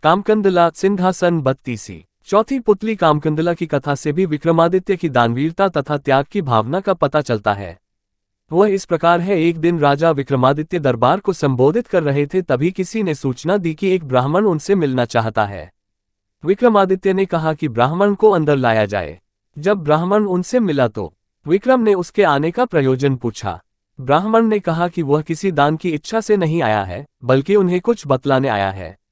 कामकंदला सिंहासन बत्तीसी। चौथी पुतली कामकंदला की कथा से भी विक्रमादित्य की दानवीरता तथा त्याग की भावना का पता चलता है। वह इस प्रकार है। एक दिन राजा विक्रमादित्य दरबार को संबोधित कर रहे थे, तभी किसी ने सूचना दी कि एक ब्राह्मण उनसे मिलना चाहता है। विक्रमादित्य ने कहा कि ब्राह्मण को अंदर लाया जाए। जब ब्राह्मण उनसे मिला तो विक्रम ने उसके आने का प्रयोजन पूछा। ब्राह्मण ने कहा कि वह किसी दान की इच्छा से नहीं आया है, बल्कि उन्हें कुछ बतलाने आया है।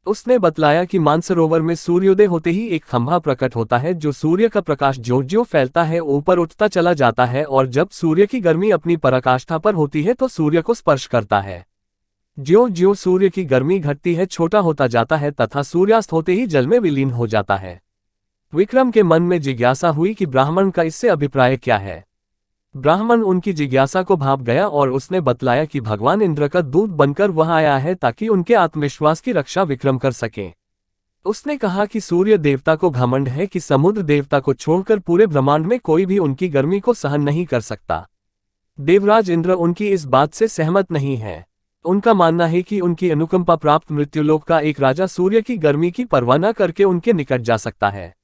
उसने बतलाया कि मानसरोवर में सूर्योदय होते ही एक खंभा प्रकट होता है, जो सूर्य का प्रकाश ज्यों-ज्यों फैलता है ऊपर उठता चला जाता है, और जब सूर्य की गर्मी अपनी पराकाष्ठा पर होती है तो सूर्य को स्पर्श करता है। ज्यों-ज्यों सूर्य की गर्मी घटती है छोटा होता जाता है तथा सूर्यास्त होते ही जल में विलीन हो जाता है। विक्रम के मन में जिज्ञासा हुई कि ब्राह्मण का इससे अभिप्राय क्या है। ब्राह्मण उनकी जिज्ञासा को भांप गया और उसने बतलाया कि भगवान इंद्र का दूत बनकर वह आया है ताकि उनके आत्मविश्वास की रक्षा विक्रम कर सके। उसने कहा कि सूर्य देवता को घमंड है कि समुद्र देवता को छोड़कर पूरे ब्रह्मांड में कोई भी उनकी गर्मी को सहन नहीं कर सकता। देवराज इंद्र उनकी इस बात से सहमत नहीं है। उनका मानना है कि उनकी अनुकंपा प्राप्त मृत्युलोक का एक राजा सूर्य की गर्मी की परवाह न करके उनके निकट जा सकता है।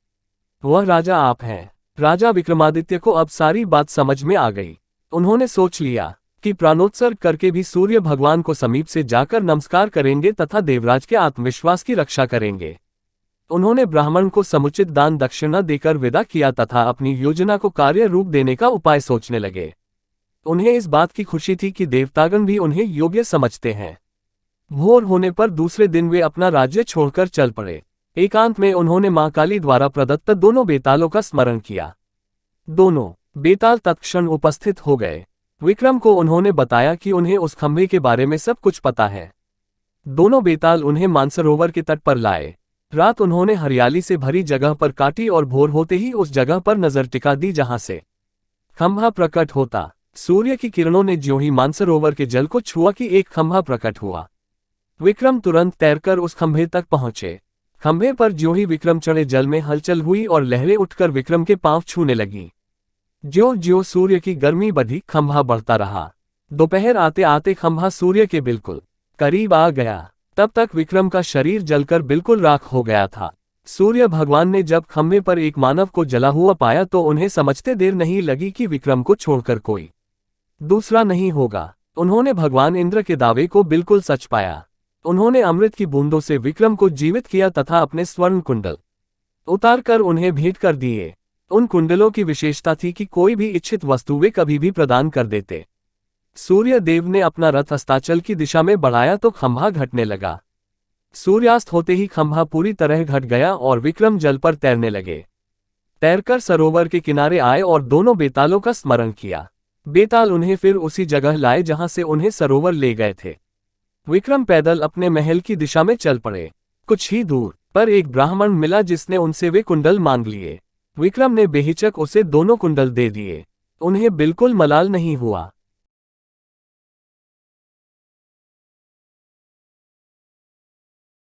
वह राजा आप हैं। राजा विक्रमादित्य को अब सारी बात समझ में आ गई। उन्होंने सोच लिया कि प्राणोत्सर्ग करके भी सूर्य भगवान को समीप से जाकर नमस्कार करेंगे तथा देवराज के आत्मविश्वास की रक्षा करेंगे। उन्होंने ब्राह्मण को समुचित दान दक्षिणा देकर विदा किया तथा अपनी योजना को कार्य रूप देने का उपाय सोचने लगे। उन्हें इस बात की खुशी थी कि देवतागण भी उन्हें योग्य समझते हैं। भोर होने पर दूसरे दिन वे अपना राज्य छोड़कर चल पड़े। एकांत में उन्होंने मां काली द्वारा प्रदत्त दोनों बेतालों का स्मरण किया। दोनों बेताल तत्क्षण उपस्थित हो गए। विक्रम को उन्होंने बताया कि उन्हें उस खंभे के बारे में सब कुछ पता है। दोनों बेताल उन्हें मानसरोवर के तट पर लाए। रात उन्होंने हरियाली से भरी जगह पर काटी और भोर होते ही उस जगह पर नजर टिका दी जहां से खंभा प्रकट होता। सूर्य की किरणों ने ज्यों ही मानसरोवर के जल को छुआ कि एक खंभा प्रकट हुआ। विक्रम तुरंत तैरकर उस खंभे तक पहुंचे। खंभे पर ज्यों ही विक्रम चढ़े जल में हलचल हुई और लहरें उठकर विक्रम के पांव छूने लगी। ज्यों-ज्यों सूर्य की गर्मी बढ़ी खंभा बढ़ता रहा। दोपहर आते आते खंभा सूर्य के बिल्कुल करीब आ गया। तब तक विक्रम का शरीर जलकर बिल्कुल राख हो गया था। सूर्य भगवान ने जब खंभे पर एक मानव को जला हुआ पाया तो उन्हें समझते देर नहीं लगी कि विक्रम को छोड़कर कोई दूसरा नहीं होगा। उन्होंने भगवान इंद्र के दावे को बिल्कुल सच पाया। उन्होंने अमृत की बूंदों से विक्रम को जीवित किया तथा अपने स्वर्ण कुंडल उतारकर उन्हें भेंट कर दिए। उन कुंडलों की विशेषता थी कि कोई भी इच्छित वस्तु वे कभी भी प्रदान कर देते। सूर्य देव ने अपना रथ अस्ताचल की दिशा में बढ़ाया तो खंभा घटने लगा। सूर्यास्त होते ही खंभा पूरी तरह घट गया और विक्रम जल पर तैरने लगे। तैरकर सरोवर के किनारे आए और दोनों बेतालों का स्मरण किया। बेताल उन्हें फिर उसी जगह लाए जहां से उन्हें सरोवर ले गए थे। विक्रम पैदल अपने महल की दिशा में चल पड़े। कुछ ही दूर पर एक ब्राह्मण मिला जिसने उनसे वे कुंडल मांग लिए। विक्रम ने बेहिचक उसे दोनों कुंडल दे दिए। उन्हें बिल्कुल मलाल नहीं हुआ।